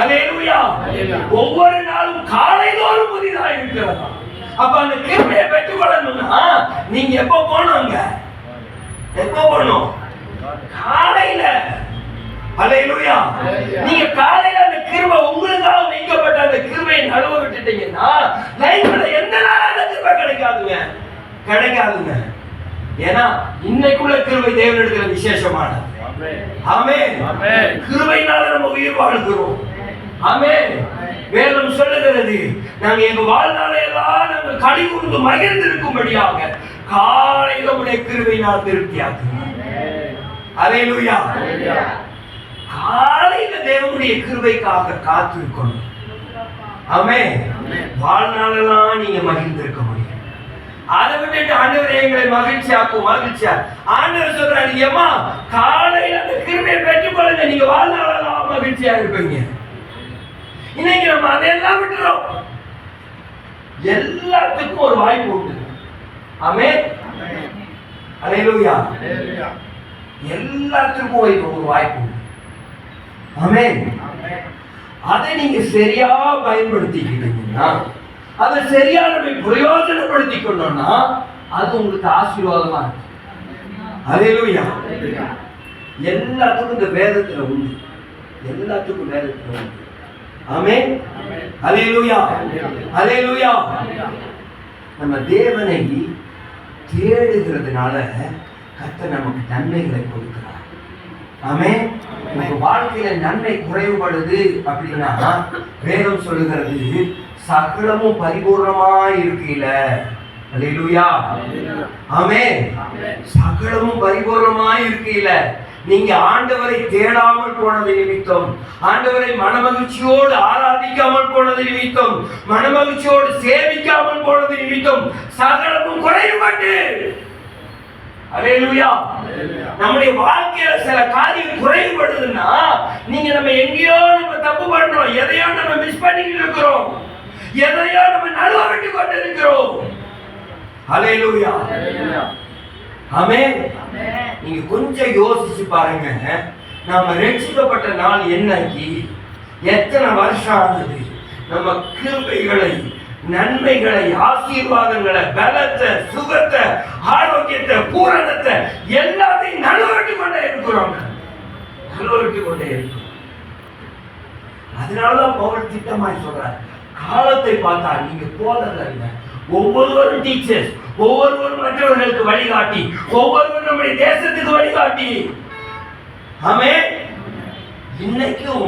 அல்லேலூயா. ஒவ்வொரு நாளும் காலைதோறும் புதிதாக இருக்கிறதா. அப்ப அந்த கிருபையை பெற்றுக்கொள்ளணும்னா நீங்க எப்ப போனோங்க? எப்ப போனோம்? காலையில. அல்லேலூயா. நீங்க காலையில அந்த கிருபை உங்களுக்காக வைக்கப்பட்ட அந்த கிருபையை நழுவ விட்டுட்டீங்கன்னா லைஃப்ல எந்த நாளும் அந்த கிருபை கிடைக்காதுங்க. ஏன்னா இன்னைக்குள்ள கிருபை தேவனிடத்துல விசேஷமானது. ஆமென். கிருபையினால நம்ம உயிர் வாழ்கிறோம். ஆமென். வேதம் சொல்லுகிறது, நாங்க எங்க வாழ்நாளை எல்லாம் நாங்க களி கூர்ந்து மகிழ்ந்திருக்கும்படியாக காலையில உடைய கிருபையினால் திருப்தியாக்குங்க. அல்லேலூயா. காலையில தேவனுடைய கிருபைக்காக காத்திருக்கணும். ஆமென். வாழ்நாளெல்லாம் நீங்க மகிழ்ந்திருக்க முடியும். அதை விட்டுட்டு ஆண்டவரே எங்களை மகிழ்ச்சியாக்கும். ஆண்டவர் சொல்றாரு, ஏமா காலையில அந்த கிருபையை பெற்றுக்கொள்ளுங்க, நீங்க வாழ்நாளெல்லாம் மகிழ்ச்சியா இருப்பீங்க. இன்னைக்கு நம்ம அதையெல்லாம் விட்டுறோம். எல்லாத்துக்கும் ஒரு வாய்ப்பு உண்டு. ஆமென். அல்லேலூயா. எல்லாத்துக்கும் ஒரு வாய்ப்பு உண்டு. ஆமென். அதை நீங்க சரியா பயன்படுத்திக்கிட்டீங்கன்னா, அதை சரியா நம்ம பிரயோஜனப்படுத்திக் கொண்டோம்னா அது உங்களுக்கு ஆசீர்வாதமா இருக்கு. அல்லேலூயா. எல்லாத்துக்கும் இந்த வேதத்துல உண்டு. எல்லாத்துக்கும் வேதத்துல உண்டு. ஆமென். அல்லேலூயா. அல்லேலூயா. நம்ம தேவனை தேடுகிறதுனால கர்த்தர் நமக்கு நன்மைகளை கொடுக்கிறார். ஆமென். உங்க வாழ்க்கையில நன்மை குறைவுபடுது அப்படின்னா வேதம் சொல்லுகிறது, சகலமும் பரிபூர்ணமாய் இருக்கையில. அல்லேலூயா. ஆமென். சகலமும் பரிபூர்ணமாய் இருக்கையில நீங்க ஆண்டவரை தேடாமல் போனது நிமித்தம், ஆண்டவரை மனமகிழ்ச்சியோடு ஆராதிக்காமல் போனது நிமித்தம், மனமகிழ்ச்சியோடு சேவிக்காமல் போனது நிமித்தம் சகலமும் குறைவுபட்டு. அல்லேலூயா. நம்முடைய வாழ்க்கையில சில காரியம் குறைவுபடுதுன்னா நீங்க நம்ம எங்கேயோ நம்ம தப்பு பண்றோம், எதையோ நம்ம மிஸ் பண்ணிக்கிட்டு இருக்கிறோம், எதையோ நம்ம நழுவ விட்டு கொண்டு இருக்கிறோம். அல்லேலூயா. ஆமென். நீங்க கொஞ்சம் யோசிச்சு பாருங்க, நம்ம ரட்சிக்கப்பட்ட நாள் என்னைக்கு, எத்தனை வருஷம் ஆகுது? நம்ம கிருபைகளை, நன்மைகளை, ஆசீர்வாதங்களை, பலத்தை, சுகத்தை, ஆரோக்கியத்தை, பூரணத்தை எல்லாத்தையும் நழுவவிட்டு கொண்டே இருக்கிறோம். அதனாலதான் பவுல் திட்டமாய் சொல்றார், காலத்தை பார்த்தா நீங்க போதல்ல, ஒவ்வொருவரும் டீச்சர்ஸ், ஒவ்வொருவரும் மற்றவர்களுக்கு வழிகாட்டி, ஒவ்வொருவரும் நம்முடைய தேசத்துக்கு வழிகாட்டி. ஆமென். இன்னைக்கும்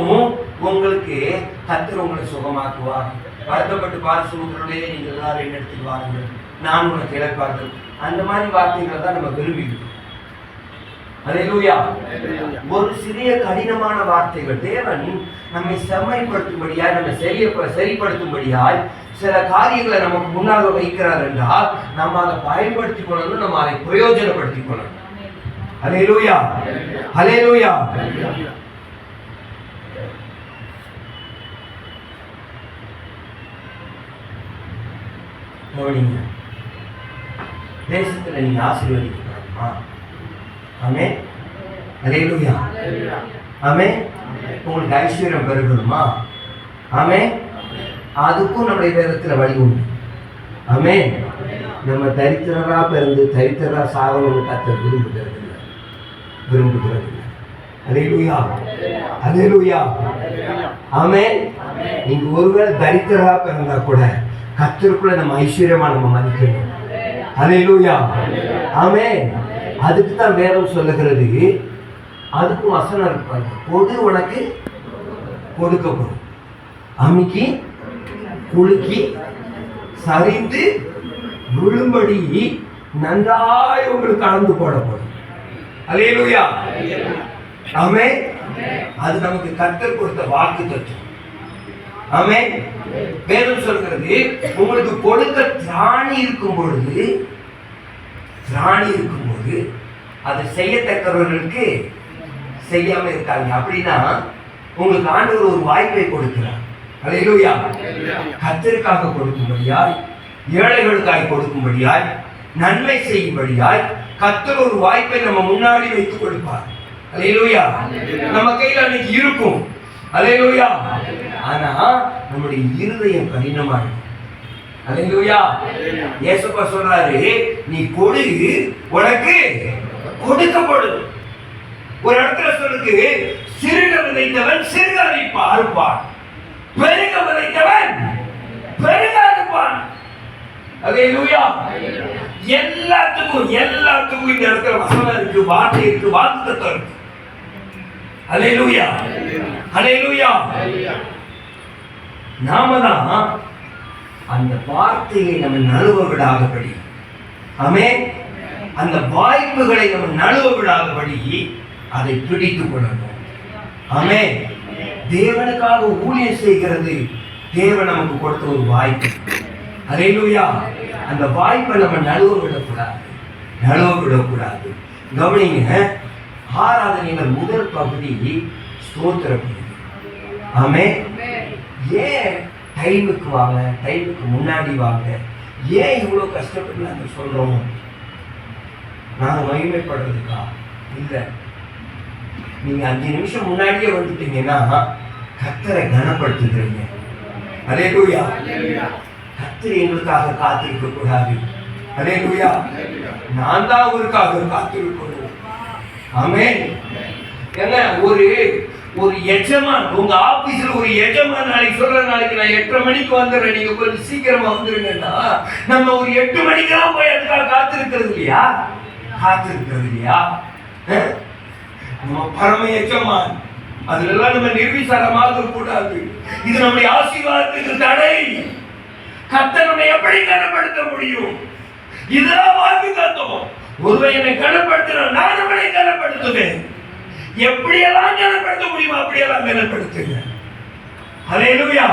உங்களுக்கு கர்த்தர் உங்களை சுகமாக்குவார். வருத்தப்பட்டு பாரசுமத்திலே நீங்கள் எல்லாரும் என்ன எடுத்துட்டு வாருங்கள், நான் உனக்கு இழப்பார்கள். அந்த மாதிரி வார்த்தைகளை தான் நம்ம விரும்புகிறோம். அல்லேலூயா. ஒரு சிறிய கடினமான வார்த்தைகள் தேவன் நம்மை செம்மைப்படுத்தும்படியாய், நம்ம சரிப்படுத்தும்படியாய் சில காரியங்களை நமக்கு முன்னாக வைக்கிறார் என்றால் நம்ம அதை பயன்படுத்திக் கொள்ளணும், நம்ம அதை பிரயோஜனப்படுத்திக் கொள்ளணும். அல்லேலூயா. அல்லேலூயா. தேசத்துல நீங்க ஆசீர்வதிக்கப்படுமா? ஆமென். அல்லேலூயா. ஆமென். உங்களுக்கு ஐஸ்வர்யம் பெருகணுமா? ஆமென். அதுக்கும் நம்முடைய வேதத்துல வழி உண்டு. ஆமென். நம்ம தரித்திரரா பிறந்து தரித்திரரா சாகணும்னு கர்த்தர் விரும்புகிறது. அல்லேலூயா. அல்லேலூயா. ஆமென். நீங்க ஒருவேளை தரித்திரரா பிறந்தா கூட கர்த்தருக்குள்ள நம்ம ஐஸ்வர்யமா நம்ம மதிக்கணும். அல்லேலூயா. ஆமென். அதுக்கு தான் வேதம் சொல்லுகிறது, அதுக்கும் வசனம் இருப்பாங்க, கொடு உனக்கு கொடுக்கப்படும், அமுக்கி குலுக்கி சரிந்து விழும்படி நன்றாய் உங்களுக்கு அளந்து போடப்படும். அல்லேலூயா. ஆமென். அது நமக்கு கர்த்தர் கொடுத்த வாக்கு தத்துவம். ஆமென். வேதம் சொல்கிறது, உங்களுக்கு கொடுக்க திராணி இருக்கும்போது அதை செய்யத்தக்கவர்களுக்கு செய்யாம இருக்காங்க. அப்படின்னா உங்களுக்கு ஆண்டவர் ஒரு வாய்ப்பை கொடுக்கிறார். அல்லேலூயா. கர்த்தருக்காக கொடுக்கும்படியாய், ஏழைகளுக்காய் கொடுக்கும்படியாய், நன்மை செய்யும்படியாய் கர்த்தர் ஒரு வாய்ப்பை நம்ம முன்னாடி வைத்து கொடுப்பார். அல்லேலூயா. நம்ம கையில் அன்னைக்கு இருக்கும், அல்லேலூயா. ஆனா நம்முடைய இருதயம் கடினமா இருக்கும். அல்லேலூயா. இயேசுப்பா சொல்றாரு, நீ கொடு, உனக்கு கொடுக்கப்படும். ஒரு இடத்துல சொல்லுக்கு, சிறுக விதைத்தவன் சிறுக அறுப்பான், பெருக விதைத்தவன் பெருக அறுப்பான். அல்லேலூயா. எல்லாத்துக்கும் இந்த இடத்துல வசனம் இருக்கு, வார்த்தை இருக்கு, வாக்குத்தத்தம் இருக்கு. அல்லேலூயா. அல்லேலூயா. நாம தான் அந்த வார்த்தையை நம்ம நழுவ விடாதபடி, ஆமென், அந்த வாய்ப்புகளை நம்ம நழுவ விடாதபடி அதை பிடித்துக் கொள்ளணும். ஆமென். தேவனுக்காக ஊழியம் செய்கிறது தேவன் நமக்கு கொடுத்த ஒரு வாய்ப்பு. அல்லேலூயா. அந்த வாய்ப்பை நம்ம நழுவ விடக்கூடாது. கவனிங்க, ஆராதனையில முதல் பகுதி ஸ்தோத்திர பகுதி. ஆமென். ஏன் டைமுக்கு வாங்க, டைமுக்கு முன்னாடி வாங்க, ஏன் இவ்வளவு கஷ்டப்பட்டு நாங்க சொல்றோம்? நாங்க மகிமைப்படுறதுக்கா? இல்ல. நீங்க 5 நிமிஷம் முன்னாடியே வந்துட்டீங்கன்னா கர்த்தரை கனப்படுத்துகிறீங்க. அல்லேலூயா. கர்த்தர் எங்களுக்காக காத்திருக்க கூடாது. அல்லேலூயா. நான் தான் அவருக்காக காத்திருக்கணும். ஆமென். என்ன, ஒரு எஜமான், உங்க ஆபீஸ்ல ஒரு எஜமான் நாளைக்கு சொல்ற, நாளைக்கு நான் 8:30 மணிக்கு வந்துடுறேன், நீங்க கொஞ்சம் சீக்கிரமா வந்துருங்கன்னா, நம்ம ஒரு 8 மணிக்கெல்லாம் போய் அதுக்காக காத்திருக்கிறது இல்லையா? நம்ம பரம எஜமான், அதுல நம்ம நிர்விசாரமாக கூடாது. இது நம்முடைய ஆசீர்வாதத்துக்கு தடை. கர்த்தர் நம்மை எப்படி கனப்படுத்த முடியும்? இதெல்லாம் வாக்கு தத்துவம். ஒருவன் என்னை கனப்படுத்தினா நான் அவனை கனப்படுத்துவேன். எப்படியெல்லாம் கனப்படுத்த முடியுமோ அப்படியெல்லாம் கனப்படுத்துங்க. அல்லேலூயா.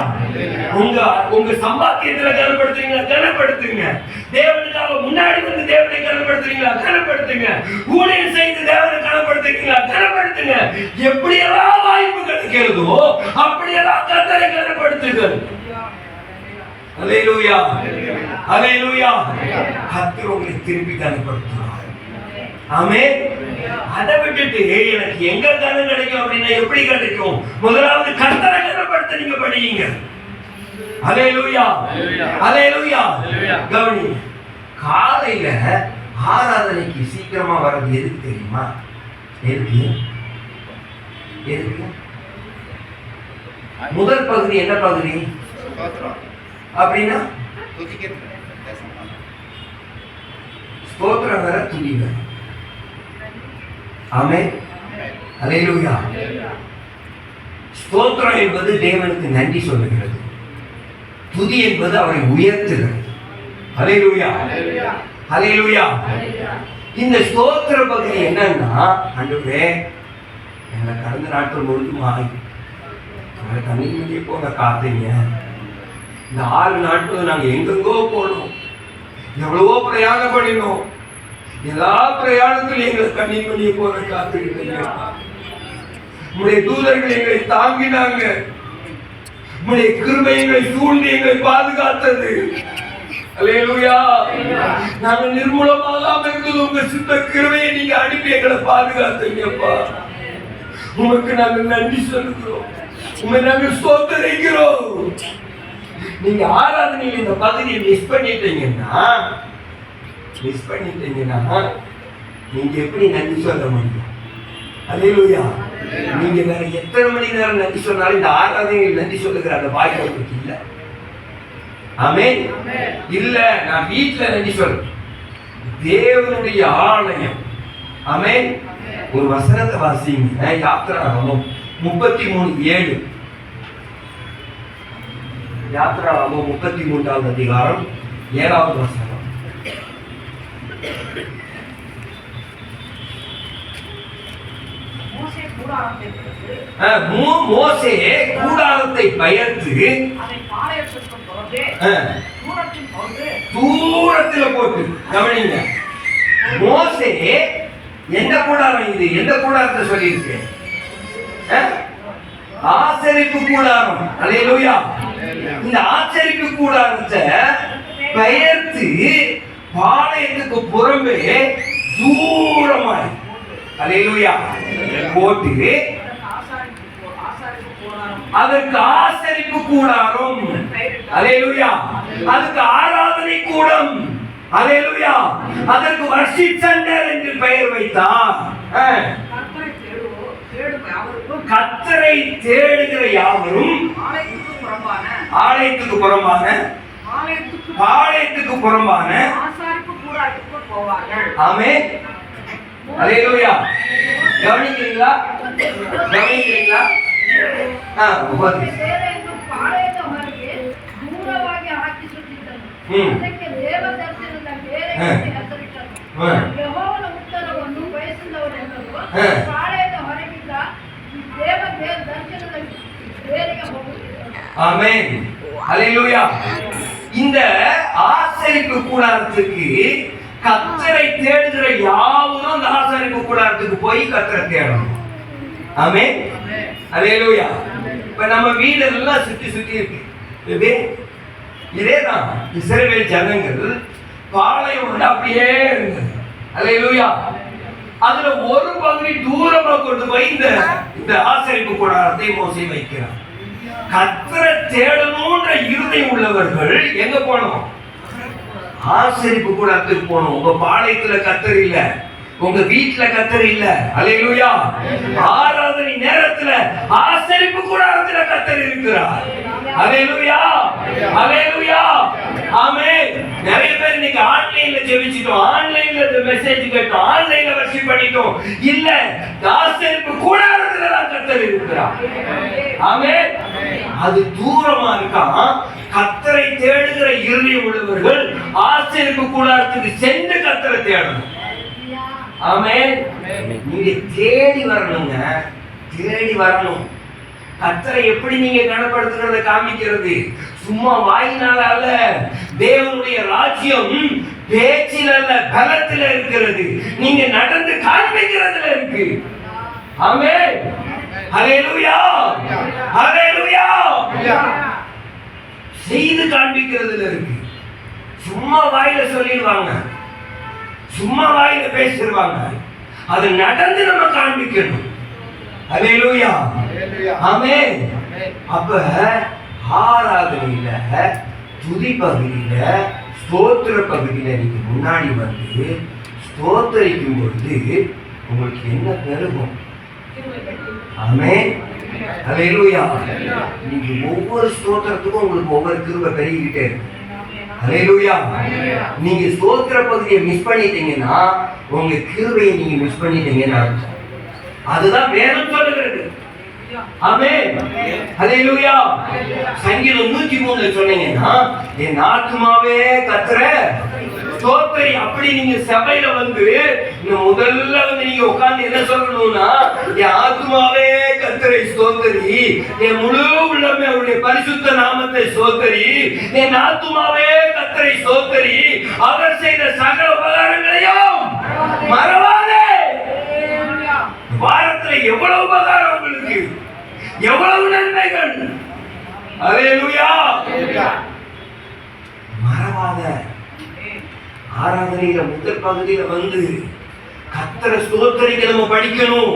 உங்க சம்பாத்தியத்துல கனப்படுத்துங்க. தேவனுக்காக முன்னாடி வந்து தேவனை கனப்படுத்துறீங்களா? கனப்படுத்துங்க. ஊழியம் செய்து தேவனை கனப்படுத்துறீங்களா? கனப்படுத்துங்க. எப்படியெல்லாம் வாய்ப்பு கிடைக்கிறதோ அப்படியெல்லாம் கர்த்தரை கனப்படுத்துங்கள். அல்லேலூயா. அல்லேலூயா. கர்த்தர் உங்களை திருப்பி கனப்படுத்துவார். ஆமென். அதை விட்டுட்டு எனக்கு எங்க கனம் கிடைக்கும் அப்படின்னா எப்படி கிடைக்கும்? முதலாவது கர்த்தரை கனப்படுத்த நீங்க படியுங்க. அல்லேலூயா. அல்லேலூயா. கவனி, காலையில ஆராதனைக்கு சீக்கிரமா வர்றது எதுக்கு தெரியுமா? எதுக்கு? முதல் பகுதி என்ன பகுதி அப்படின்னா? ஸ்தோத்திரம் வேற, துதி வேற. ஆமென். அல்லேலூயா. ஸ்தோத்திரம் என்பது தேவனுக்கு நன்றி சொல்லுகிறது. துதி என்பது அவரை உயர்த்துகிறது. அல்லேலூயா. அல்லேலூயா. இந்த ஸ்தோத்திர பகுதி என்னன்னா, ஆண்டவரே எங்களை கடந்த நாட்கள் முழுதுமாய் எங்களை கண்ணீர் போக காத்தீங்க. இந்த 6 நாட்கள் நாங்க எங்கெங்கோ போனோம், எவ்வளவோ பிரயாணம் பண்ணினோம். எல்லா பிரயாணத்திலும் எங்களை கண்ணீர் மணியை போல காத்துக்கிட்டீங்க. உங்களுடைய தூதர்கள் எங்களை தாங்கினாங்க. உங்களுடைய கிருபை எங்களை சூழ்ந்து எங்களை பாதுகாத்தது. அல்லேலூயா. நாங்கள் நிர்மூலமாகாம இருந்தது உங்க சுத்த கிருபையை நீங்க அனுப்பி எங்களை பாதுகாத்தீங்கப்பா. உமக்கு நாங்கள் நன்றி சொல்லுகிறோம். உங்களை நாங்கள் ஸ்தோத்திரிக்கிறோம். நீங்க ஆராதனையில் இந்த பகுதியை மிஸ் பண்ணிட்டீங்கன்னா நீங்க எப்படி நன்றி சொல்ல முடியும்? அல்லேலூயா. நீங்க வேற எத்தனை மணி நேரம் நன்றி சொன்னாலும் இந்த ஆராதனையில் நன்றி சொல்லுகிற அந்த வாய்ப்பு உங்களுக்கு இல்ல. ஆமென். இல்ல, நான் வீட்டுல நன்றி சொல்றேன். தேவனுடைய ஆலயம். ஆமென். ஒரு வசனத்தை வாசிங்க. யாத்திராகமம் 33:7. யாத்திராகமம் 33வது அதிகாரம் 7வது வசனம். மோசே கூடாரத்தை பெயர்த்து தூரத்தில் போட்டு, கவனிங்க, மோசே எந்த கூடாரம் இது? எந்த கூடாரத்தை சொல்லியிருக்கு? ஆசரிப்பு கூடாரம். அல்லேலூயா. இந்த ஆசரிப்பு கூடாரத்தை பெயர்த்து பாளையத்துக்கு புறம்பே தூரமாய், அல்லேலூயா, போட்டு அதற்கு ஆசரிப்பு கூடாரம், அல்லேலூயா. அதுக்கு ஆராதனை கூடம், அல்லேலூயா. அதற்கு வர்ஷிப் சென்டர் என்று பெயர் வைத்தார். கர்த்தரை தேடுகிற யாவரும் ஆலயத்துக்கு புறம்பான ஆமென், அல்லேலூயா. கவனிக்கிறீங்களா? கவனிக்கிறீங்களா? ஆமென், அல்லேலூயா. இந்த ஆசரிப்பு கூடாரத்துக்கு கர்த்தரை தேடுகிற யாவரும் அந்த ஆசரிப்பு கூடாரத்துக்கு போய் கர்த்தரை தேடணும். ஆமென், அல்லேலூயா. இப்ப நம்ம வீடெல்லாம் சுத்தி சுத்தி இருக்கு. இதேதான் இஸ்ரவேல் ஜனங்கள் பாளையம் அப்படியே இருந்தது. அல்லேலூயா. அதுல ஒரு பகுதி தூரமா கொண்டு போய் இந்த ஆசரிப்பு கூடாரத்தை மோசே வைக்கிறார். கர்த்தரை தேடணும்ன்ற இருதயம் உள்ளவர்கள் எங்க போனோம்? ஆசரிப்பு கூடாரத்துக்கு போனோம். உங்க பாளையத்துல கர்த்தர் இல்ல, உங்க வீட்டுல கர்த்தர் இல்ல, அல்லேலூயா. ஆராதனை நேரத்துல ஆசரிப்பு கூடாரத்துல கர்த்தர் இருக்கிறார். அல்லேலூயா, அல்லேலூயா, ஆமென். நிறைய பேர் இன்னைக்கு ஆன்லைன்ல ஜெபிச்சிட்டோம், ஆன்லைன்ல மெசேஜ் கேட்டோம், ஆன்லைன்ல வர்ஷிப் பண்ணிட்டோம். இல்ல, ஆசரிப்பு கூடாரத்துல தான் கர்த்தர் இருக்கிறார். ஆமென். அது தூரமா இருக்கான். கர்த்தரை தேடுகிற இருதயம் உள்ளவர்கள் ஆசரிப்பு கூடாரத்துக்கு சென்று கர்த்தரை தேடணும். ஆமென். நீங்க தேடி வரணுங்க, தேடி வரணும். கர்த்தரை எப்படி நீங்க கனப்படுத்துறத காமிக்கிறது? சும்மா வாயினால அல்ல. தேவனுடைய ராஜ்யம் பேச்சில் அல்ல, பலத்தில் இருக்கிறது. நீங்க நடந்து காண்பிக்கிறதுல இருக்கு. ஆமென், ஹல்லேலூயா, ஹல்லேலூயா. செய்து காண்பிக்கிறதுல இருக்கு. சும்மா வாயில சொல்லிடுவாங்க, சும்மா வாயில பேசிடுவாங்க. அது நடந்து நம்ம காண்பிக்கணும். அல்லேலூயா, ஆமென். அப்ப ஆராதனையில, துதி பகுதியில, ஸ்தோத்திர பகுதியில நீங்க முன்னாடி வந்து ஸ்தோத்தரிக்கும் பொழுது உங்களுக்கு என்ன பெருகும்? ஆமென், அல்லேலூயா. நீங்க ஒவ்வொரு ஸ்தோத்திரத்துக்கும் உங்களுக்கு ஒவ்வொரு கிருபை பெருகிட்டே இருக்கு. அல்லேலூயா. நீங்க ஸ்தோத்திர பகுதியை மிஸ் பண்ணிட்டீங்கன்னா உங்க கிருபையை நீங்க மிஸ் பண்ணிட்டீங்கன்னு அர்த்தம். அதுதான் வேதம் சொல்லுகிறது. ஆமென், அல்லேலூயா. சங்கீதம் 103 சொன்னீங்கன்னா, என் ஆத்துமாவே கர்த்தரை ஸ்தோத்திரி. அப்படி நீங்க சபையில வந்து முதல்ல வந்து நீங்க உட்கார்ந்து என்ன சொல்லணும்னா, என் ஆத்துமாவே கர்த்தரை ஸ்தோத்திரி, என் முழு உள்ளமே அவருடைய பரிசுத்த நாமத்தை ஸ்தோத்திரி, என் ஆத்துமாவே கர்த்தரை ஸ்தோத்திரி, அவர் செய்த சகல உபகாரங்களையும் மறவாதே. வாரத்துல எவ்வளவு உபகாரம் உங்களுக்கு, எவ்வளவு நன்மைகள். அல்லேலூயா, மறவாத. ஆராதனையில முதல் பகுதியில வந்து கர்த்தரை ஸ்தோத்திரிக்க நம்ம படிக்கணும்.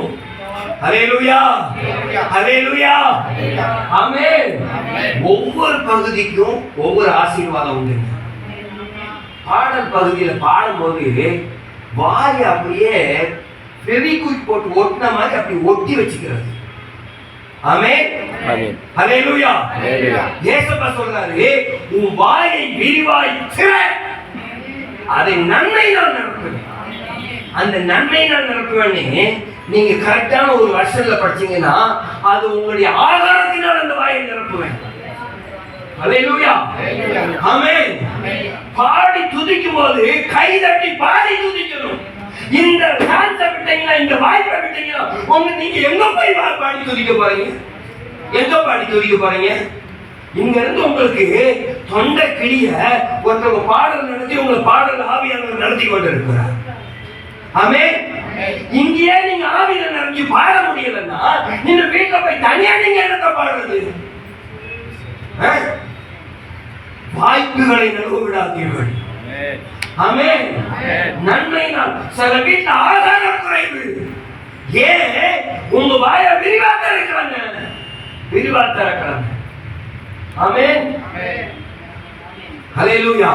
அல்லேலூயா, அல்லேலூயா, ஆமென். ஒவ்வொரு பகுதிக்கும் ஒவ்வொரு ஆசீர்வாதம் உண்டு. பாடல் பகுதியில பாடும்போது வாயை அப்படியே ஃபெவிக்விக் போட்டு ஒட்டின மாதிரி அப்படி ஒட்டி வச்சுக்கிறது. ஆமென், அல்லேலூயா. இயேசுப்பா சொல்றாரு, உன் வாயை விரிவாய் திற, அதை நன்மை நான் நிரப்புவேன். அந்த நன்மை நான் நிரப்புவேன். நீங்க கரெக்டான ஒரு வருஷத்துல படிச்சீங்கன்னா அது உங்களுடைய ஆகாரத்தினால் அந்த வாயை நிரப்புவேன். அல்லேலூயா, ஆமென். பாடி துதிக்கும் போது கை தட்டி பாடி துதிக்கணும். இந்த டான்ஸ் விட்டீங்களா, இந்த வாய்ப்பை விட்டீங்களா, நீங்க எங்க போய் பாடி துதிக்க போறீங்க? எங்க பாடி துதிக்க போறீங்க? இங்க இருந்து உங்களுக்கு தொண்டை கிளிய ஒருத்தவங்க பாடல் நடத்தி உங்களை பாடல் ஆவியானவர் நடத்தி கொண்டு இருக்கிறார். ஆமென். இங்கேயே நீங்க ஆவியில நிறைஞ்சு பாட முடியலன்னா நீங்க வீட்டுல போய் தனியா நீங்க என்னத்த பாடுறது? வாய்ப்புகளை நழுவ விடாதீர்கள். ஆமென். நன்மை நான் சில வீட்டுல ஆகார குறைவு. ஏன் உங்க வாயை விரிவாக இருக்கிறாங்க? விரிவா திறக்கிறாங்க. ஆமென். ஹல்லேலூயா.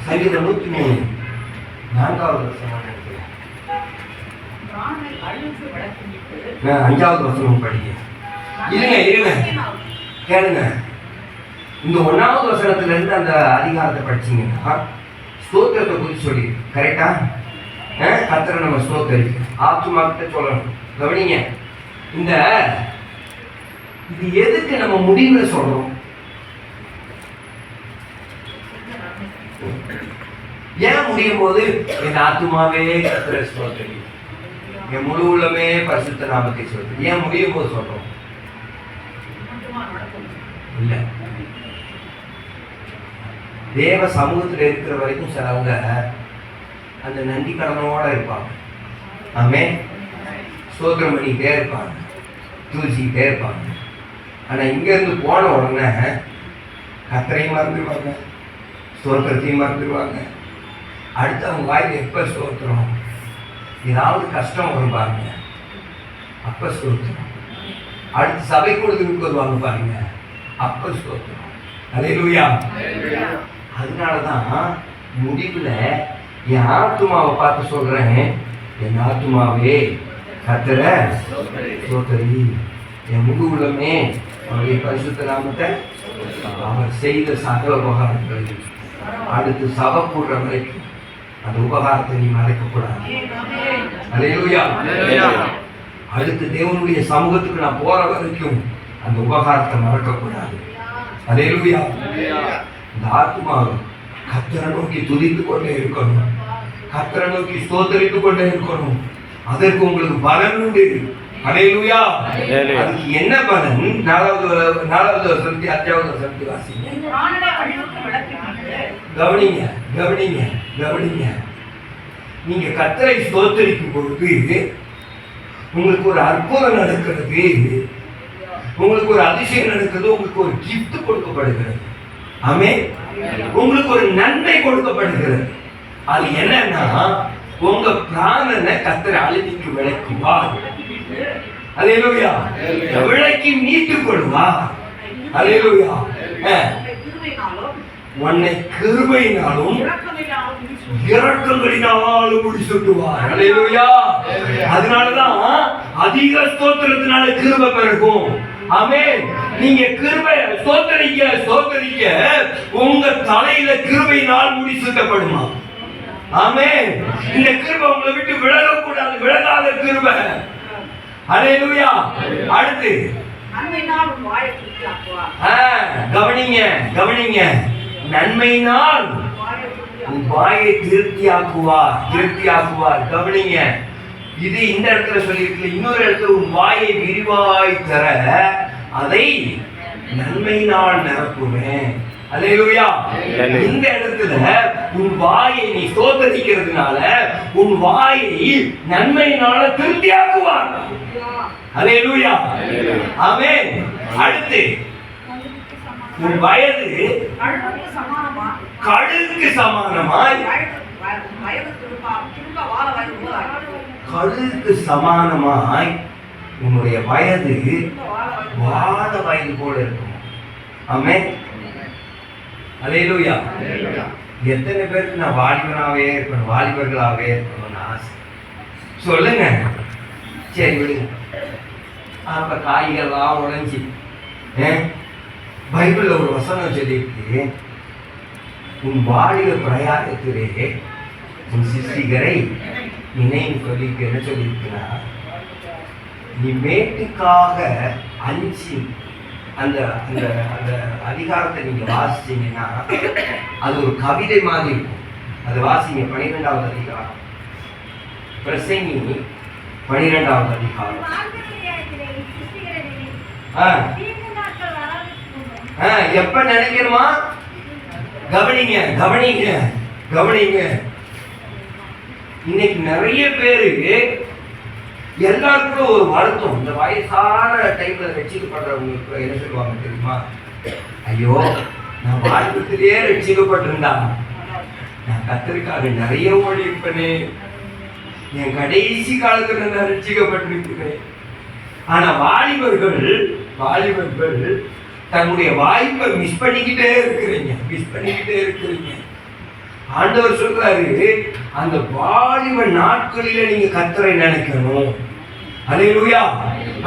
சங்கீதம் 103 4வது வசனம் எடுக்கிறேன். 5வது வசனம் படிங்க. இருங்க கேளுங்க. இந்த 1வது வசனத்துல இருந்து அந்த அதிகாரத்தை படிச்சீங்கன்னா ஸ்தோத்திரத்தை குறித்து சொல்லி கரெக்டா? கர்த்தரை நம்ம ஸ்தோத்திரிக்கணும், ஆத்துமாக்கிட்ட சொல்லணும். கவனிங்க, இந்த இது எதுக்கு நம்ம முடிவுல சொல்றோம்? ஏன் முடியும் போது என் ஆத்துமாவே கர்த்தரை ஸ்தோத்திரி, என் முழு உள்ளமே பரிசுத்த நாமத்தை சொல்றோம்? ஏன் முடியும் போது சொல்றோம்? இல்ல, தேவ சமூகத்தில் இருக்கிற வரைக்கும் சிலவங்க அந்த நன்றி கடனோட இருப்பாங்க. ஆமென். ஸ்தோத்திரம் பண்ணிக்கிட்டே இருப்பாங்க, தூசிக்கிட்டே இருப்பாங்க. ஆனா இங்க இருந்து போன உடனே கர்த்தரையும் மறந்துடுவாங்க, ஸ்தோத்திரத்தையும் மறந்துடுவாங்க. அடுத்து அவங்க வாயில எப்ப ஸ்தோத்திரம், ஏதாவது கஷ்டம் வரும் பாருங்க, அப்ப ஸ்தோத்திரம். அடுத்து சபை கொடுத்துட்டு வருவாங்க பாருங்க, அப்ப ஸ்தோத்திரம். அல்லேலூயா. அதனாலதான் முடிவுல என் ஆத்துமாவை பார்த்து சொல்றேன், என் ஆத்துமாவே கர்த்தரை ஸ்தோத்திரி, என் முழு உள்ளமே அவருடைய பரிசுத்த நாமத்தை, அவர் செய்த சகல உபகாரங்கள். அடுத்து சபை கூடுற வரைக்கும் அந்த உபகாரத்தை நீ மறைக்கக்கூடாது. அல்லேலூயா. அடுத்து தேவனுடைய சமூகத்துக்கு நான் போற வரைக்கும் அந்த உபகாரத்தை மறக்கக்கூடாது. அல்லேலூயா. இந்த ஆத்துமாவை கர்த்தரை நோக்கி துதித்து கொண்டே இருக்கணும், கர்த்தரை நோக்கி ஸ்தோத்திரித்து கொண்டே இருக்கணும். அதற்கு உங்களுக்கு பலன் உண்டு. அல்லேலூயா. அதுக்கு என்ன பலன்? 4வது வசனத்தை 5வது வசனத்தை வாசிங்க. கவனிங்க கவனிங்க கவனிங்க. நீங்க கர்த்தரை ஸ்தோத்திரிக்கும் பொழுது உங்களுக்கு ஒரு அற்புதம் நடக்கிறது, உங்களுக்கு ஒரு அதிசயம் நடக்கிறது, உங்களுக்கு ஒரு கிஃப்ட் கொடுக்கப்படுகிறது. ஆமென். உங்களுக்கு ஒரு நன்மை கொடுக்கப்படுகிறது. அது என்னன்னா, உங்க பிராணனை கர்த்தர் அழிவுக்கு விளக்குவார். அல்லேலூயா. விளக்கி மீட்டுக் கொள்வார். அல்லேலூயா. உன்னை கிருபையினாலும் இரக்கங்களினாலும் முடிசூட்டுவார். அல்லேலூயா. அதனாலதான் அதிக ஸ்தோத்திரத்தினால கிருபை பெருகும். ஆமென். நீங்க கிருபை ஸ்தோத்திரிக்க ஸ்தோத்திரிக்க உங்க தலையில கிருபையினால் முடிசூட்டப்படுமா? ஆமென். இந்த கிருபை உங்களை விட்டு விலகக்கூடாது, விலகாத கிருபை. அல்லேலூயா. அடுத்து கவனிங்க கவனிங்க. நன்மையினால் உன் வாயை திருப்தியாக்குவார், திருப்தியாக்குவார். கவனிங்க, இது இந்த இடத்துல சொல்லியிருக்கு. இன்னொரு இடத்துல உன் வாயை விரிவாய் தர அதை நன்மையினால் நிரப்புவேன். அல்லேலூயா. இந்த இடத்துல உன் வாயை நீ ஸ்தோத்திரிக்கிறதுனால உன் வாயை நன்மையினால திருப்தியாக்குவார். அல்லேலூயா. ஆமென். அடுத்து உன் வயது கழுகுக்கு சமானமாய், கழுகுக்கு சமானமாய் உன்னுடைய வயது வாழ வயது போல இருக்கும். ஆமென். அல்லேலூயா. எத்தனை பேருக்கு நான் வாலிபனாவே இருக்கணும், வாலிபர்களாகவே இருக்கணும்னு ஆசை? சொல்லுங்க. சரி விடுங்க. அப்ப காய்கள்லாம் உடைஞ்சி பைபிள்ல ஒரு வசனம் சொல்லியிருக்கு, உன் வாலிப பிரயாணத்திலே உன் சிருஷ்டிகரை நினைவு சொல்லிட்டு என்ன சொல்லியிருக்குன்னா, நீ மேட்டுக்காக அஞ்சி அந்த அந்த அந்த அதிகாரத்தை நீங்க வாசிச்சீங்கன்னா அது ஒரு கவிதை மாதிரி இருக்கும். அதை வாசிங்க. 12வது அதிகாரம், பிரசங்கி 12வது அதிகாரம். எப்ப நினைக்கணுமா? கவனிங்க கவனிங்க கவனிங்க. இன்னைக்கு நிறைய பேரு எல்லாருக்கும் ஒரு வருத்தம். இந்த வயசான டைம்ல ரட்சிக்கப்படுறவங்களுக்கு என்ன சொல்லுவாங்க தெரியுமா? ஐயோ, நான் வாழ்க்கையிலேயே ரட்சிக்கப்பட்டிருந்தா நான் கர்த்தருக்காக நிறைய ஓடி இருப்பேனே, என் கடைசி காலத்துல நான் ரட்சிக்கப்பட்டிருக்கிறேன். ஆனா வாலிபர்கள் தன்னுடைய வாய்ப்பை மிஸ் பண்ணிக்கிட்டே இருக்கிறீங்க. ஆண்டவர் சொல்றாரு, அந்த வாலிப நாட்களில நீங்க கர்த்தரை நினைக்கணும். அல்லேலூயா.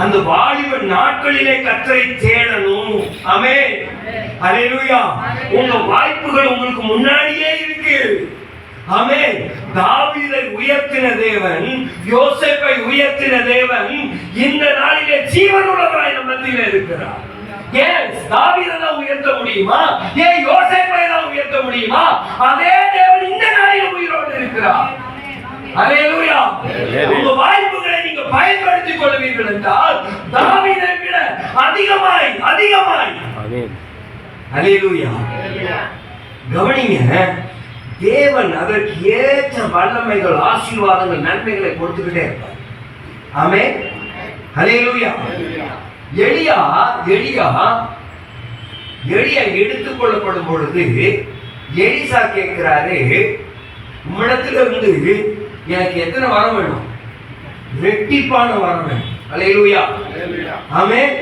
அந்த வாலிப நாட்களிலே கர்த்தரை தேடணும். ஆமென். அல்லேலூயா. உங்க வாய்ப்புகள் உங்களுக்கு முன்னாடியே இருக்கு. ஆமென். தாவீதை உயர்த்தின தேவன், யோசேப்பை உயர்த்தின தேவன் இந்த நாளிலே ஜீவனுள்ளவராய் நம்ம மத்தியிலே இருக்கிறார். ஏன் தாவீதை தான் உயர்த்த முடியுமா? ஏன் யோசேப்பை தான் உயர்த்த முடியுமா? அதே தேவன் இந்த நாளில் உயிரோடு இருக்கிறார். அல்லேலூயா. உங்க வாய்ப்புகளை நீங்க பயன்படுத்திக் கொள்வீர்கள் என்றால் தாவீதை விட அதிகமாய். ஆமென். அல்லேலூயா. கவனிங்க, தேவன் அதற்கு ஏற்ற வல்லமைகள், ஆசீர்வாதங்கள், நன்மைகளை கொடுத்துக்கிட்டே இருப்பார். ஆமென். அல்லேலூயா. எலியா எடுத்துக் கொள்ளப்படும் பொழுது எலிசா கேட்கிறாரு, உம்மிடத்துல இருந்து எனக்கு எத்தனை வரம் வேணும்? ரெட்டிப்பான வரம் வேணும். அல்லேலூயா. ஆமென்.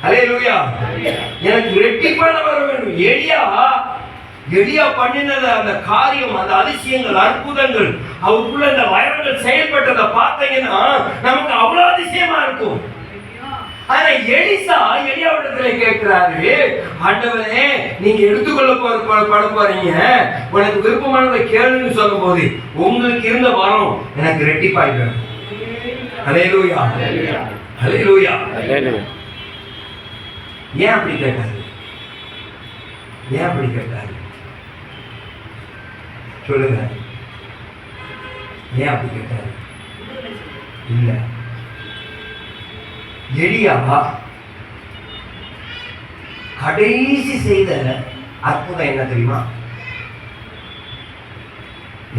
அல்லேலூயா. எனக்கு ரெட்டிப்பான வரம் வேணும். எலியா பண்ணினது அந்த காரியம், அந்த அதிசயங்கள், அற்புதங்கள், அவருக்குள்ள அந்த வரங்கள் செயல்பட்டதை பார்த்தீங்கன்னா நமக்கு அவ்வளவு அதிசயமா இருக்கும். ஆனா எலியாவிடத்துல கேட்கிறாரு, ஆண்டவரே நீங்க எடுத்துக்கொள்ள போறீங்க, உனக்கு விருப்பமானதை கேளுன்னு சொல்லும் போது உங்களுக்கு இருந்த வரம் எனக்கு ரெட்டிப்பாய் வேணும். அல்லேலூயா. அல்லேலூயா. ஏன் அப்படி கேட்டாரு? சொல்லுங்க. ஏன் அப்படி கேட்டாரு? இல்ல, எலியா கடைசி செய்த அற்புதம் என்ன தெரியுமா?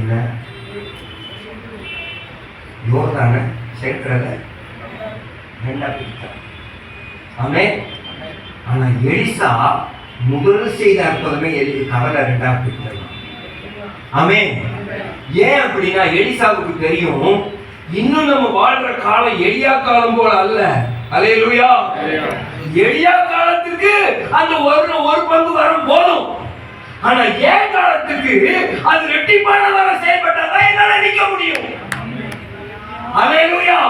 என்ன? யோர்தான சேர்க்கிறத ரெண்டா பிரித்தார். ஆமென். ஆனா எலிசா முதல் செய்த அற்புதமே கடலை ரெண்டா பிரித்தார். ஆமென். ஏன் அப்படின்னா எலிசாவுக்கு தெரியும், இன்னும் நம்ம வாழ்ற காலம் எலியா காலம் போல அல்ல. அல்லேலூயா. எலியா காலத்துக்கு அந்த ஒரு பங்கு வரும் போதும். ஆனா ஏன் காலத்துக்கு அது ரெட்டிப்பான வரம் செயல்பட்டாதான் என்னால நிக்க முடியும். அல்லேலூயா.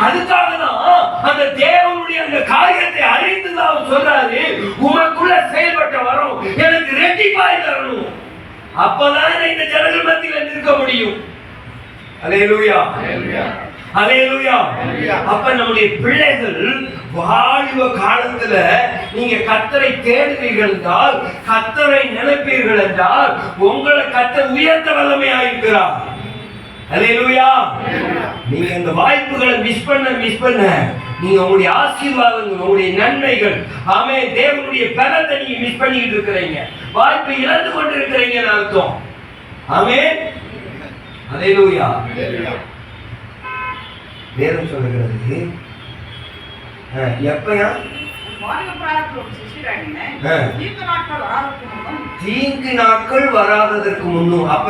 அதுக்காக தான் அந்த தேவனுடைய அந்த காரியத்தை அறிந்துதான் சொல்றாரு, உமக்குள்ள செயல்பட்ட வரம் எனக்கு ரெட்டிப்பாய் தரணும். அப்பதான் இந்த ஜனங்கள் மத்தியில நிற்க முடியும். அல்லேலூயா. அல்லேலூயா. அப்ப நம்முடைய பிள்ளைகள் வாலிப காலத்துல நீங்க கர்த்தரை தேடுவீர்கள் என்றால், கர்த்தரை நினைப்பீர்கள் என்றால் உங்களை கர்த்தர் உயர்த்த வல்லமையாயிருக்கிறார். அல்லேலூயா. நீங்க இந்த வாய்ப்புகளை மிஸ் பண்ண நீங்க உங்களுடைய ஆசீர்வாதங்கள், உங்களுடைய நன்மைகள், ஆமென், தேவனுடைய பலத்தை நீங்க மிஸ் பண்ணிட்டு இருக்கிறீங்க. வாய்ப்பை இழந்து கொண்டு இருக்கிறீங்கன்னு அர்த்தம். ஆமென். அல்லேலூயா. வேதம் சொல்லுகிறது, எப்பயா தீங்கு நாட்கள் வராததற்கு முன்னும். அப்ப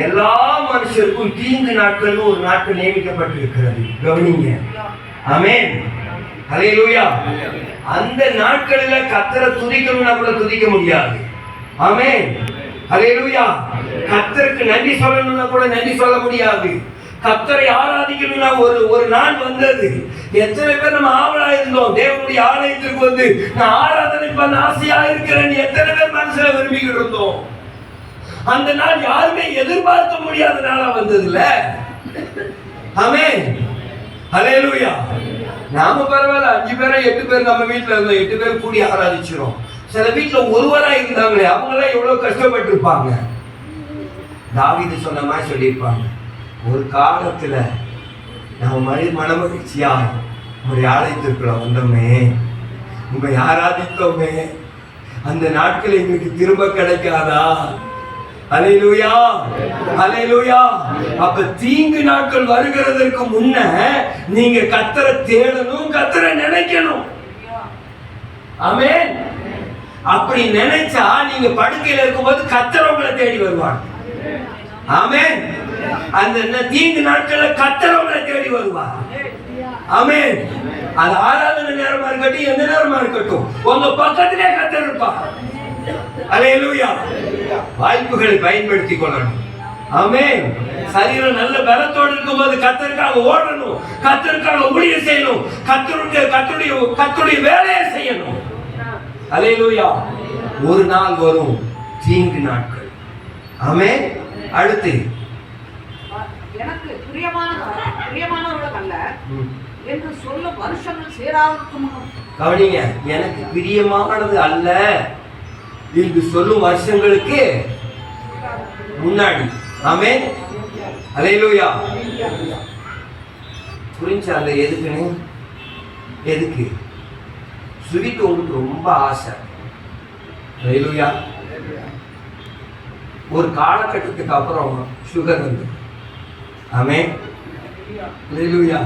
எல்லா மனுஷருக்கும் தீங்கு நாட்கள் ஒரு நாட்கள் நியமிக்கப்பட்டிருக்கிறது. கவனிங்க. ஆமென். அல்லேலூயா. அந்த நாட்களில் கர்த்தரை துதிக்கணும்னா கூட துதிக்க முடியாது. ஆமென். அல்லேலூயா. கர்த்தருக்கு நன்றி சொல்லணும்னா கூட நன்றி சொல்ல முடியாது. கர்த்தரை ஆராதிக்கணும்னா ஒரு நாள் வந்தது. எத்தனை பேர் நம்ம ஆவலா இருந்தோம் தேவனுடைய ஆலயத்திற்கு வந்து நான் ஆராதனை பண்ண ஆசையா இருக்கிறேன், எத்தனை பேர் மனசுல விரும்பிக்கிட்டு இருந்தோம். அந்த நாள் யாருமே எதிர்பார்க்க முடியாத நாளா வந்தது இல்ல. ஆமென். அல்லேலூயா. நாம பரவாயில்ல, 5 பேரோ 8 பேர் நம்ம வீட்டுல இருந்தோம், 8 பேர் கூடி ஆராதிச்சிரும். சில வீட்டுல ஒருவரா இருந்தாங்களே, அவங்க எல்லாம் எவ்வளவு கஷ்டப்பட்டு இருப்பாங்க. தாவீது சொன்ன மாதிரி சொல்லியிருப்பாங்க, ஒரு காலத்துல நம்ம மனமகிழ்ச்சியா ஒரு ஆலயத்திற்குள்ள வந்தோமே, உங்க ஆராதித்தோமே, அந்த நாட்கள் எங்களுக்கு திரும்ப கிடைக்காதா? அல்லேலூயா. அல்லேலூயா. அப்ப தீங்கு நாட்கள் வருகிறதற்கு முன்ன நீங்க கர்த்தரை தேடணும், கர்த்தரை நினைக்கணும். ஆமென். அப்படி நினைச்சா நீங்க படுக்கையில இருக்கும்போது கர்த்தர் உங்களை தேடி வருவார். ஆமென். அந்த தீங்கு நாட்கள்ல கர்த்தர் உங்களை தேடி வருவார். ஆமென். அது ஆராதனை நேரமா இருக்கட்டும், எந்த நேரமா இருக்கட்டும், உங்க பக்கத்திலே கர்த்தர் இருப்பார். அல்லேலூயா. வாய்ப்புகளை பயன்படுத்திக் கொள்ளணும். ஆமென். சரீரம் நல்ல பலத்தோடு இருக்கும்போது கர்த்தருக்காக ஓடணும், கர்த்தருக்காக ஊழியம் செய்யணும், கர்த்தருடைய வேலையை செய்யணும். அல்லேலூயா. ஒரு நாள் வரும் தீங்கு நாட்கள். ஆமென். அடுத்து எனக்கு பிரியமானவர்கள் அல்ல என்று சொல்ல வருஷங்கள் சேராதற்கு கவனிங்க. எனக்கு பிரியமானது அல்ல என்று சொல்லும் வருஷங்களுக்கு முன்னாடி. ஆமென். அல்லேலூயா. புரிஞ்சா? அந்த எதுக்குன்னு, எதுக்கு ஸ்வீட் உங்களுக்கு ரொம்ப ஆசை. அல்லேலூயா. ஒரு காலகட்டத்துக்கு அப்புறம் சுகர் வந்து, ஆமென், அல்லேலூயா,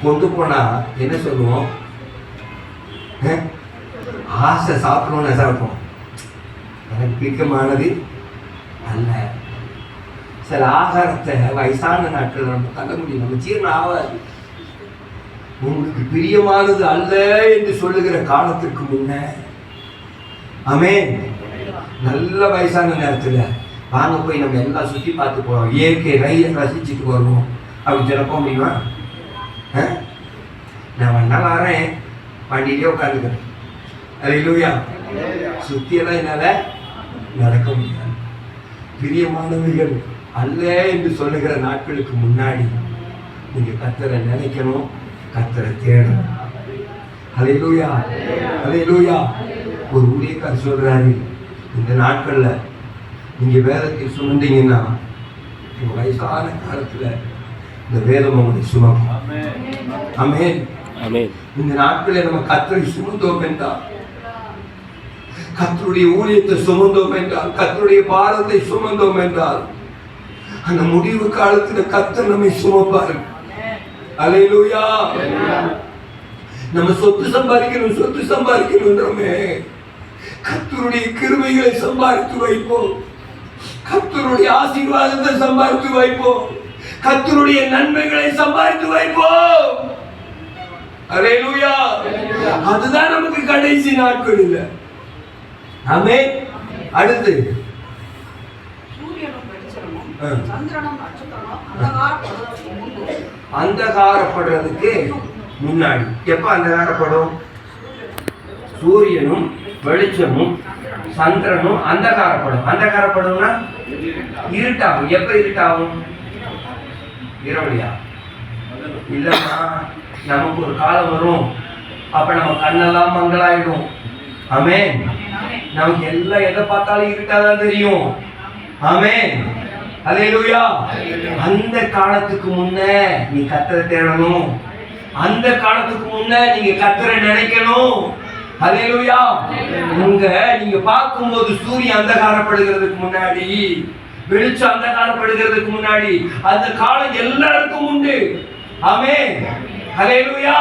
கொண்டு போனா என்ன சொல்லுவோம்? ஆசை சாப்பிடணும்னு சாப்பிடுவோம். எனக்கு பிடிக்கமானது அல்ல. சில ஆகாரத்தை வயசான நாட்கள் நம்ம தள்ள முடியும், நம்ம ஜீரணம் ஆகாது. உங்களுக்கு பிரியமானது அல்ல என்று சொல்லுகிற காலத்திற்கு முன்ன, ஆமென், நல்ல வயசான நேரத்தில் வாங்க போய் நம்ம எல்லாம் சுற்றி பார்த்து போகிறோம், இயற்கை ரசிச்சுட்டு வருவோம் அப்படி சொல்ல முடியுமா? நான் வேணா வரேன், வண்டியிலே உட்காந்துக்கிறேன். அல்லேலூயா. சுற்றியெல்லாம் என்னால் நடக்க முடியாது. பிரியமானவர்கள் அல்ல என்று சொல்லுகிற நாட்களுக்கு முன்னாடி நீங்க கர்த்தரை நினைக்கணும், கர்த்தரை தேடணும். அல்லேலூயா. அல்லேலூயா. ஒரு ஊழியக்காரர் சொல்றாரு, இந்த நாட்கள்ல நீங்க வேதத்தை சுமந்தீங்கன்னா உங்க வயசான காலத்துல இந்த வேதம் உங்களை சுமக்கும். ஆமென். ஆமென். இந்த நாட்களில் நம்ம கர்த்தரை சுமந்தோம் என்றால், கர்த்தருடைய ஊழியத்தை சுமந்தோம் என்றால், கர்த்தருடைய பாரத்தை சுமந்தோம் என்றால், அந்த முடிவு காலத்துல கர்த்தர் நம்மை சுமப்பாரு. அல்லேலூயா. நம்ம சொத்து சம்பாதிக்கணும்ன்றமே, கர்த்தருடைய கிருபைகளை சம்பாதித்து வைப்போம், கர்த்தருடைய ஆசீர்வாதத்தை சம்பாதித்து வைப்போம், கர்த்தருடைய நன்மைகளை சம்பாதித்து வைப்போம். அல்லேலூயா. அதுதான் நமக்கு கடைசி நாட்கள் இல்லை. ஆமென். அடுத்து அந்தகாரப்படுறதுக்கு முன்னாடி. எப்ப அந்தகாரப்படும்? சூரியனும் வெளிச்சமும் சந்திரனும் அந்தகாரப்படும். அந்தகாரப்படும்னா இருட்டாகும். எப்ப இருட்டாகும்? இரவலியா? இல்லம்மா, நமக்கு ஒரு காலம் வரும், அப்ப நம்ம கண்ணெல்லாம் மங்களாயிடும். ஆமென். நமக்கு எல்லாம் எதை பார்த்தாலும் இருட்டாதான் தெரியும். ஆமென். அல்லேலூயா. அந்த காலத்துக்கு முன்ன நீ கர்த்தரை தேடணும், அந்த காலத்துக்கு முன்ன நீங்க கர்த்தரை நினைக்கணும். அல்லேலூயா. நீங்க பார்க்கும்போது சூரியன் அந்தகாரப்படுகிறதுக்கு முன்னாடி, வெளிச்சம் அந்தகாரப்படுகிறதுக்கு முன்னாடி, அந்த காலம் எல்லாருக்கும் உண்டு. ஆமென். அல்லேலூயா.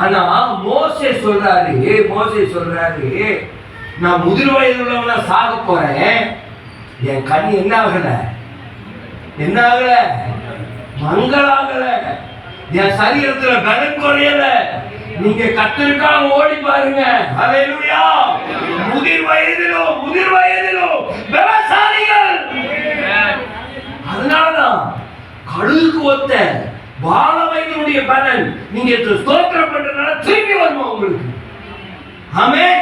ஆனா மோசே சொல்றாரு, நான் முதிர் வயது உள்ளவனா சாக போறேன், என் கண் என்ன ஆகல, மங்களாகல, என் சரீரத்துல பலம் குறையல. நீங்க கர்த்தருக்காக ஓடி பாருங்க. அல்லேலூயா. முதிர் வயதிலோ பலசாலிகள். அதனாலதான் கழுகுக்கு ஒத்த பாலவைகளுடைய பலன் நீங்க ஸ்தோத்திரம் பண்றதுனால திரும்பி வருமா உங்களுக்கு. ஆமென்.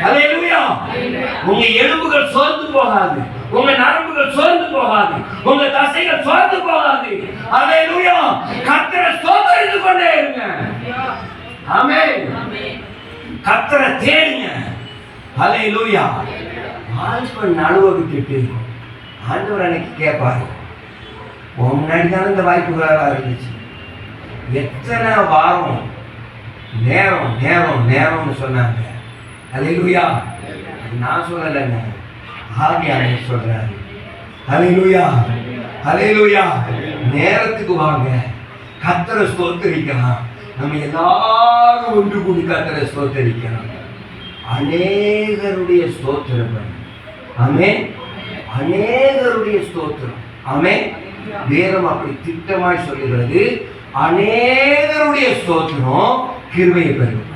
அல்லேலூயா. உங்க எலும்புகள் சோர்ந்து போகாது, உங்க நரம்புகள் சோர்ந்து போகாது, உங்க தசைகள் சோர்ந்து போகாது. அல்லேலூயா. கர்த்தரை ஸ்தோத்திரித்து கொண்டே இருங்க. ஆமென். கர்த்தரை தேடுங்க. அல்லேலூயா. ஆண்டவர் நடுவ விட்டுட்டு ஆண்டவர் அன்னைக்கு கேட்பாரு, உன் முன்னாடி தானே இந்த வாய்ப்புகளாக இருந்துச்சு, எத்தனை வாரம் நேரம்னு சொன்னாங்க. அல்லேலூயா. நான் சொல்லலைங்க, ஆவியானவர் சொல்றாரு. அல்லேலூயா. அல்லேலூயா. நேரத்துக்கு வாங்க, கர்த்தரை ஸ்தோத்திரிக்கலாம். நம்ம எல்லாரும் ஒன்று கூடி கர்த்தரை ஸ்தோத்திரிக்கலாம். அநேகருடைய ஸ்தோத்திரம். ஆமென். அநேகருடைய ஸ்தோத்திரம். ஆமென். வேதம் அப்படி திட்டமாய் சொல்லுகிறது. அநேகருடைய ஸ்தோத்திரம் கிருபையை பெறும்.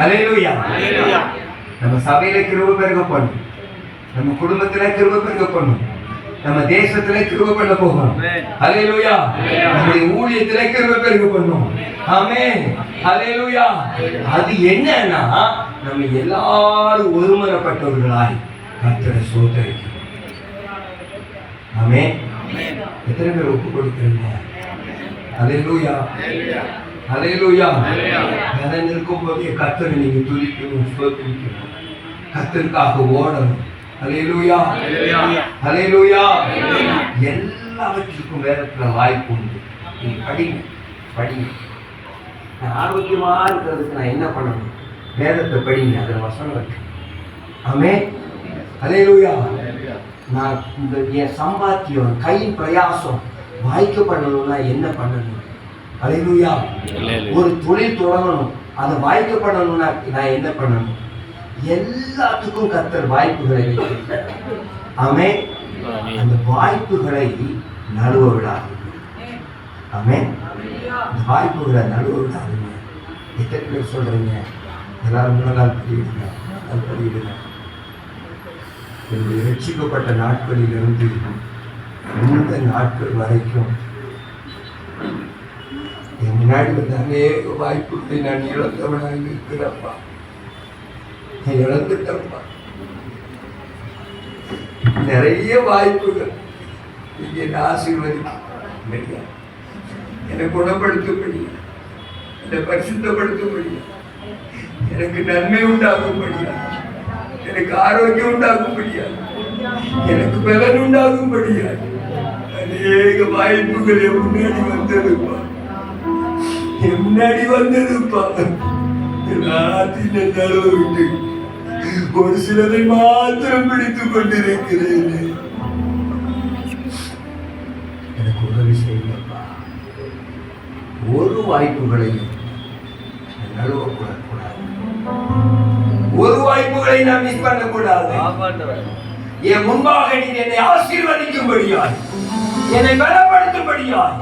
அல்லேலூயா. நம்ம சபையில கிருபை பெருக பண்ணும், நம்ம குடும்பத்துல கிருபை பெருக பண்ணும், நம்ம தேசத்துல கிருபை பண்ண போகும். அல்லேலூயா. நம்முடைய ஊழியத்துல கிருபை பெருக பண்ணும். ஆமென். அல்லேலூயா. அது என்னன்னா நம்ம எல்லாரும் ஒருமனப்பட்டவர்களாய் கர்த்தரை ஸ்தோத்திரிக்கிறோம். ஆமென். எத்தனை பேர் ஒப்பு கொடுக்கிறீங்க? அல்லேலூயா. அல்லேலூயா. கடன் இருக்கும்போதே கர்த்தரை நீங்க துதிக்கணும், ஸ்தோத்திரிக்கணும், கர்த்தருக்காக ஓடணும். அல்லேலூயா. அல்லேலூயா. எல்லாவற்றுக்கும் வேதத்துல வாய்ப்பு உண்டு. நீங்க படிங்க, படிங்க. ஆரோக்கியமா இருக்கிறதுக்கு நான் என்ன பண்ணணும்? வேதத்தை படிங்க, அதில் வசனம் இருக்கு. ஆமென். அல்லேலூயா. நான் இந்த என் சம்பாத்தியம் கையின் பிரயாசம் வாய்க்கப்படணும்னா என்ன பண்ணணும்? அல்லேலூயா. ஒரு தொழில் தொடங்கணும், அதை வாய்க்கப்படணும்னா நான் என்ன பண்ணணும்? எல்லாத்துக்கும் கர்த்தர் வாய்ப்புகளை வைத்திருக்கிறார். ஆமென். அந்த வாய்ப்புகளை நழுவ விடாதீங்க. ஆமென். அந்த வாய்ப்புகளை நழுவ விடாதீங்க. எத்தனை பேர் சொல்றீங்க? எல்லாரும் முன்னாள் படிவிடுங்க, அது படிவிடுங்க. என்னுடைய ரட்சிக்கப்பட்ட நாட்களிலிருந்து இந்த நாட்கள் வரைக்கும் என் முன்னாடி வந்த அநேக வாய்ப்புகளை நான் இழந்தவனாக இருக்கிறப்பா, இழந்துட்டப்பா. நிறைய வாய்ப்புகள் நீங்க என்ன ஆசீர்வதிக்க, என்னை குணப்படுத்தும்படியா, என்னை பரிசுத்தப்படுத்தும்படியா, எனக்கு நன்மை உண்டாகும்படியா, எனக்கு ஆரோக்கியம் உண்டாகும்படியா, எனக்கு பலன் உண்டாகும்படியா அநேக வாய்ப்புகள் என் முன்னாடி வந்ததுப்பா, என் முன்னாடி வந்ததுப்பா. எல்லாத்தையும் நழுவிட்டு ஒரு சிலரை மாத்திரம் பிடித்துக் கொண்டிருக்கிறேன். எனக்கு உதவி செய்யுங்கப்பா. ஒரு வாய்ப்புகளையும் நழுவக்கூடாது, ஒரு வாய்ப்புகளை நான் மிஸ் பண்ணக்கூடாது. என் முன்பாக நீ என்னை ஆசீர்வதிக்கும்படியாய், என்னை பலப்படுத்தும்படியாய்,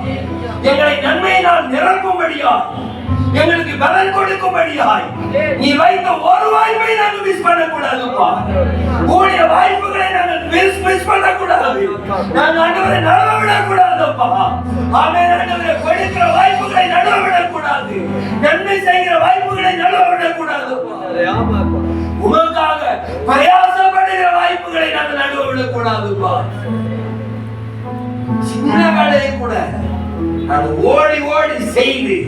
எங்களை நன்மையினால் நிரப்பும்படியாய், எங்களுக்கு பலன் கொடுக்கும்படியாய் நீ வைத்த ஒரு வாய்ப்பை நாங்கள் மிஸ் பண்ணக்கூடாதுப்பா. உங்களுடைய வாய்ப்புகளை நாங்கள் மிஸ் பண்ணக்கூடாது. நாங்கள் ஆண்டவரை நழுவ விடக்கூடாதுப்பா. ஆமென். ஆண்டவரை கொடுக்கிற வாய்ப்புகளை நழுவ விடக்கூடாது. நன்மை செய்கிற வாய்ப்புகளை நழுவ விடக்கூடாதுப்பா. உமக்காக பிரயாசப்படுகிற வாய்ப்புகளை நாங்கள் நழுவ விடக்கூடாதுப்பா. சின்ன வேலையை கூட நாங்கள் ஓடி ஓடி செய்து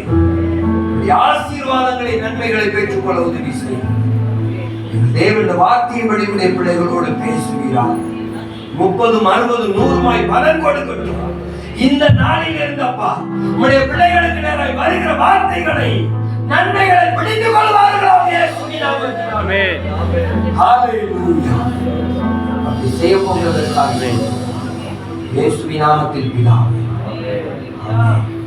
ஆசீர்வாதங்களை நன்மைகளை பெற்றுக்கொள்ள உதவி செய்யும். தேவனுடைய வார்த்தையின்படி உடைய பிள்ளைகளோடு பேசுகிறார். 30, 60, 100 பலன் கொடுக்கட்டும். இந்த நாளில் இருந்தப்பா உடைய பிள்ளைகளுக்கு நேராய் வருகிற வார்த்தைகளை நன்மைகளை பிடித்துக் கொள்வார்களாம். இயேசுவின் நாமத்தில் ஆமென். ஹalleluya. அப்படி செய்ய போகிறதற்காக இயேசுவின் நாமத்தில் பிதாவே ஆமென்.